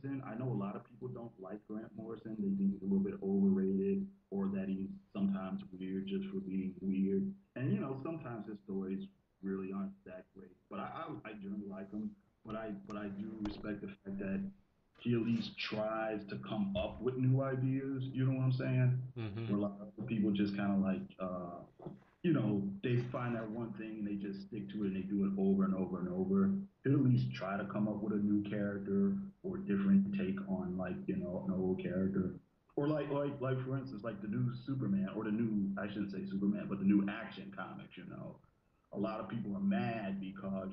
Morrison. I know a lot of people don't like Grant Morrison. They think he's a little bit overrated or that he's sometimes weird just for being weird. And sometimes his stories really aren't that great. But I generally like him. But I do respect the fact that he at least tries to come up with new ideas. You know what I'm saying? Hmm. Where a lot of people just kind of like they find that one thing and they just stick to it and they do it over and over and over. He'll at least try to come up with a new character or a different take on like, an old character. Or like for instance, like the new Superman or the new I shouldn't say Superman, but the new action comics. A lot of people are mad because,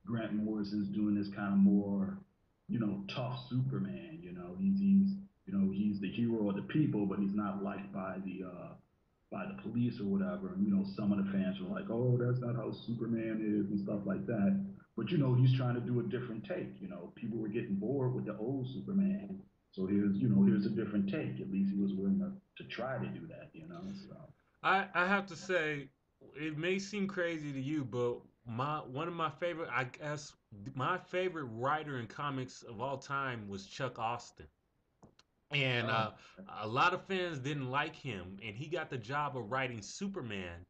Grant Morrison's doing this kind of more, tough Superman. He's the hero of the people, but he's not liked by the police or whatever. And some of the fans were like, "Oh, that's not how Superman is" and stuff like that. But he's trying to do a different take. People were getting bored with the old Superman, so here's a different take. At least he was willing to try to do that. So I have to say, it may seem crazy to you, but my one of my favorite, I guess, my favorite writer in comics of all time was Chuck Austin. And oh, a lot of fans didn't like him, and he got the job of writing Superman.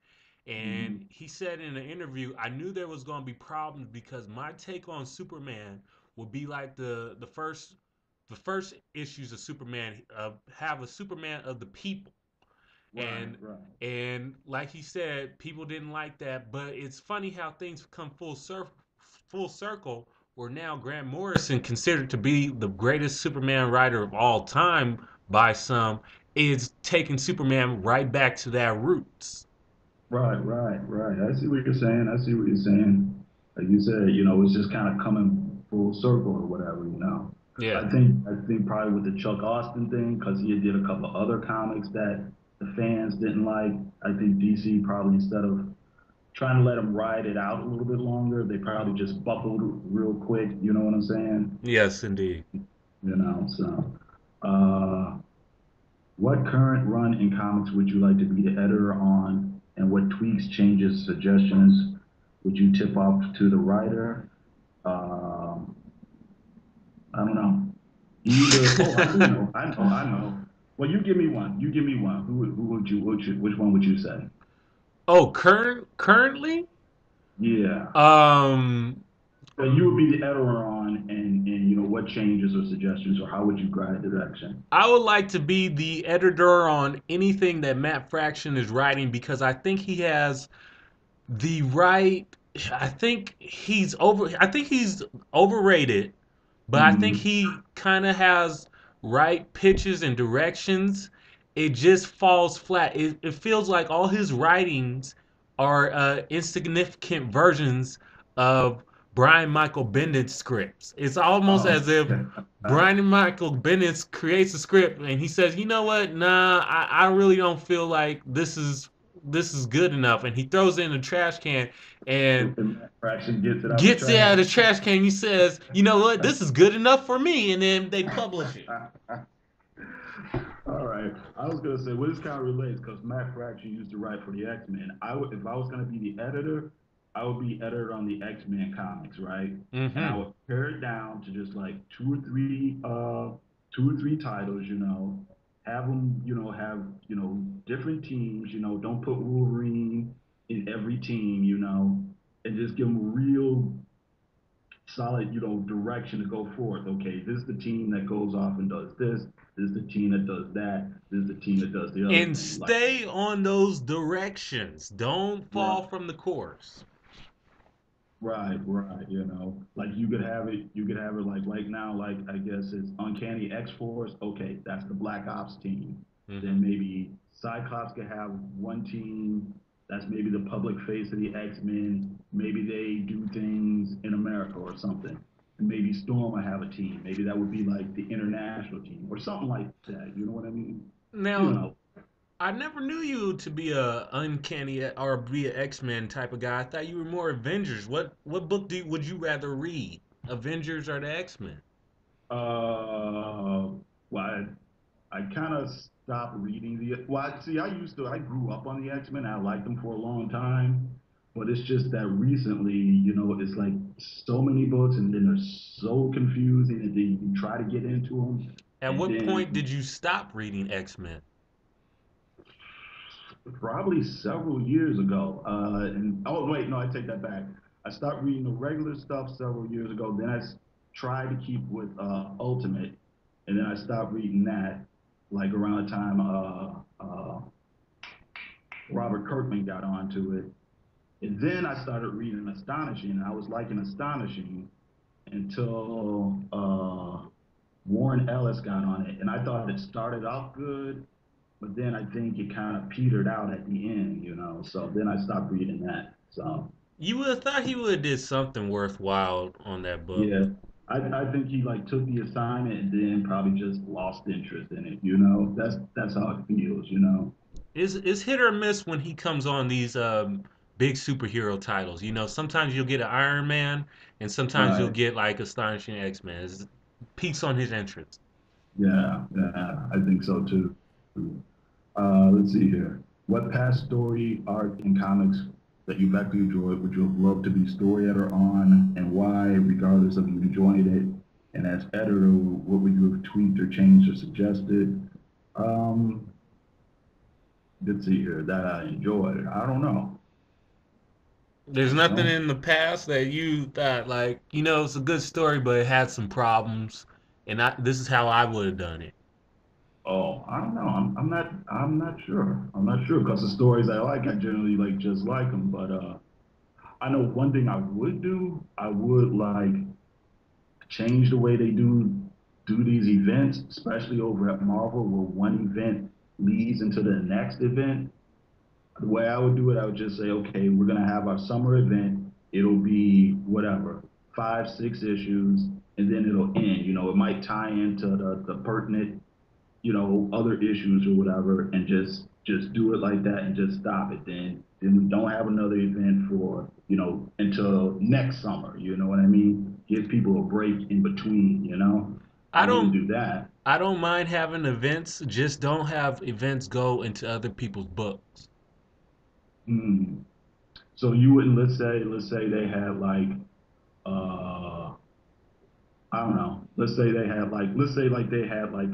mm-hmm. And he said in an interview, "I knew there was going to be problems because my take on Superman would be like the first issues of Superman, have a Superman of the people." Right, and right. and like he said, people didn't like that. But it's funny how things come full circle, where now Grant Morrison, considered to be the greatest Superman writer of all time by some, is taking Superman right back to that roots. Right, right, right. I see what you're saying. I see what you're saying. Like you said, it's just kind of coming full circle or whatever. Yeah. I think probably with the Chuck Austin thing, because he did a couple other comics that the fans didn't like. I think DC probably instead of trying to let him ride it out a little bit longer, they probably just buckled real quick. You know what I'm saying? Yes, indeed. So what current run in comics would you like to be the editor on, and what tweaks, changes, suggestions would you tip off to the writer? Um, I don't know. Either. Oh, I do know. I know. I know. Well, you give me one. You give me one. Who would you? Which one would you say? Oh, currently, Yeah. um, That you would be the editor on, and what changes or suggestions, or how would you guide direction? I would like to be the editor on anything that Matt Fraction is writing, because I think he has the right. I think he's overrated, but I think Mm-hmm. he kind of has right pitches and directions. It just falls flat. It feels like all his writings are insignificant versions of Brian Michael Bendis scripts. It's almost Oh. as if Brian Michael Bendis creates a script and he says, "You know what? Nah, I really don't feel like this is good enough," and he throws it in the trash can and And Matt Fraction gets it out the gets it trash. out of the trash can. He says, "You know what? This is good enough for me," and then they publish it. All right. I was gonna say, well, this kind of relates because Matt Fraction used to write for the X-Men. If I was gonna be the editor, I would be editor on the X-Men comics, right? And I Mm-hmm. would pare it down to just like two or three titles. Have them, have different teams. Don't put Wolverine in every team. And just give them real solid, direction to go forth. Okay, this is the team that goes off and does this. This is the team that does that. This is the team that does the other And thing. Like, stay on those directions. Don't fall right, from the course. right, right. Like you could have it like right now, like I guess it's Uncanny X Force. Okay, that's the Black Ops team. Mm-hmm. Then maybe Cyclops could have one team. That's maybe the public face of the X-Men. Maybe they do things in America or something. And maybe Storm will have a team. Maybe that would be like the international team or something like that. You know what I mean? You Now, know, I never knew you to be a uncanny or be an X-Men type of guy. I thought you were more Avengers. What book would you rather read? Avengers or the X-Men? well, I kind of stopped reading the. Well, see, I grew up on the X-Men. I liked them for a long time, but it's just that recently, it's like so many books, and then they're so confusing, and then you try to get into them. At And what point then did you stop reading X-Men? probably several years ago. And oh wait, no, I take that back. I stopped reading the regular stuff several years ago. Then tried to keep with Ultimate, and then I stopped reading that like around the time Robert Kirkman got onto it. And then I started reading Astonishing, and I was liking Astonishing until Warren Ellis got on it, and I thought it started off good, but then I think it kind of petered out at the end, you know. So then I stopped reading that. So You would have thought he would have did something worthwhile on that book. yeah, I think he like took the assignment and then probably just lost interest in it, you know. That's how it feels, you know. It's hit or miss when he comes on these big superhero titles. You know, sometimes you'll get an Iron Man, and sometimes you'll Right. get like Astonishing X-Men. It peaks on his interest. Yeah, yeah, I think so too. Let's see here. What past story, art, and comics that you've actually enjoyed would you have loved to be story editor on, and why, regardless of you enjoying it? And as editor, what would you have tweaked or changed or suggested? Um, let's see here. That I enjoyed. I don't know. There's You nothing know? in the past that you thought like, you know, it's a good story, but it had some problems, and this is how I would have done it. Oh, I don't know. I'm not sure. I'm not sure because the stories I like, I generally like just like them. But I know one thing I would do. I would like change the way they do these events, especially over at Marvel, where one event leads into the next event. The way I would do it, I would just say, okay, we're gonna have our summer event. It'll be whatever, 5, 6 issues, and then it'll end. You know, it might tie into the pertinent, you know, other issues or whatever, and just do it like that and just stop it. Then we don't have another event for, you know, until next summer. You know what I mean? Give people a break in between. You know, I I would don't do that. I don't mind having events, just don't have events go into other people's books. Mm. So you wouldn't, let's say they had like uh I don't know. Let's say they had like, let's say like they had like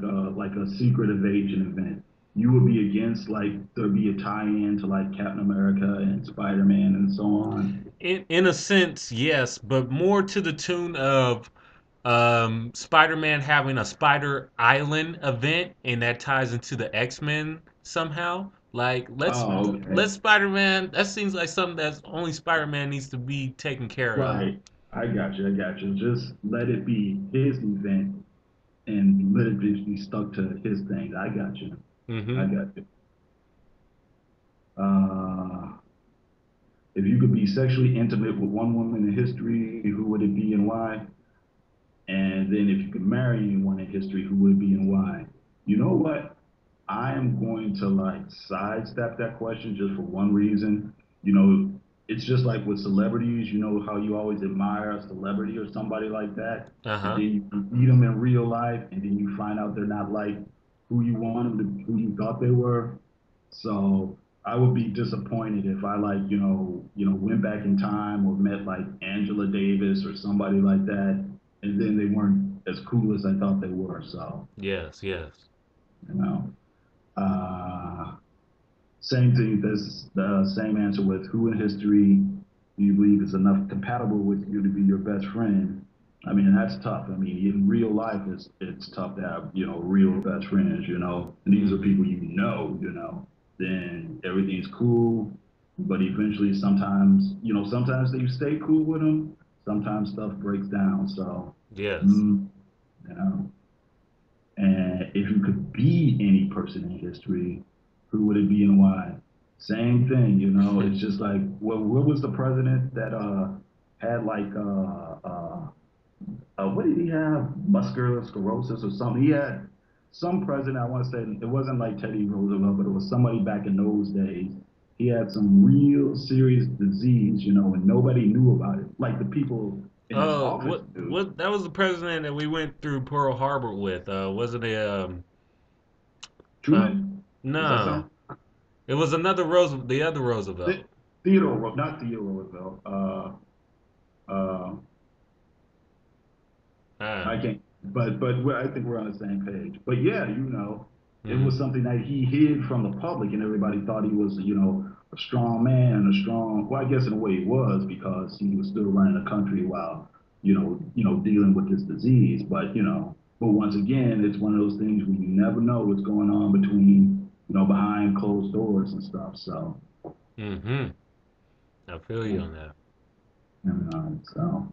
a secret evasion event. You would be against like there be a tie-in to like Captain America and Spider-Man and so on. In a sense, yes, but more to the tune of Spider-Man having a Spider Island event, and that ties into the X-Men somehow. Like Oh, okay. let Spider-Man. That seems like something that only Spider-Man needs to be taken care of. Right. I got you. I got you. Just let it be his event and let it be stuck to his thing. I got you. I Hmm. got you. Uh, if you could be sexually intimate with one woman in history, who would it be and why? And then if you could marry anyone in history, who would it be and why? You know what? I am going to like sidestep that question just for one reason. You know, it's just like with celebrities, you know how you always admire a celebrity or somebody like that, and Uh-huh. then you meet them in real life, and then you find out they're not like who you want them to, who you thought they were. So I would be disappointed if I like, went back in time or met like Angela Davis or somebody like that, and then they weren't as cool as I thought they were. So, Yes, yes. you know. Uh, Same thing. That's the same answer with who in history do you believe is enough compatible with you to be your best friend? I mean, that's tough. I mean, in real life, it's tough to have real best friends. And these are Hmm. people Then everything's cool, but eventually, sometimes you stay cool with them. Sometimes stuff breaks down. So, Yes. mm, you know. And if you could be any person in history, who would it be and why? Same thing, It's just like, what was the president that had like what did he have? Muscular sclerosis or something. He had some president. I want to say it wasn't like Teddy Roosevelt, but it was somebody back in those days. He had some real serious disease, and nobody knew about it. Like the people in his office knew. What that was the president that we went through Pearl Harbor with. Wasn't it um Truman? Does that no. sound? It was another Roosevelt, the other The- Roosevelt. Not Theodore Roosevelt. Uh, Uh, I can't. I think we're on the same page. But yeah, it Hmm. was something that he hid from the public, and everybody thought he was, a strong man and a strong. Well, I guess in a way he was because he was still running the country while, dealing with this disease. But once again, it's one of those things where you never know what's going on between, behind closed doors and stuff. So, Hmm. I feel you on that. so.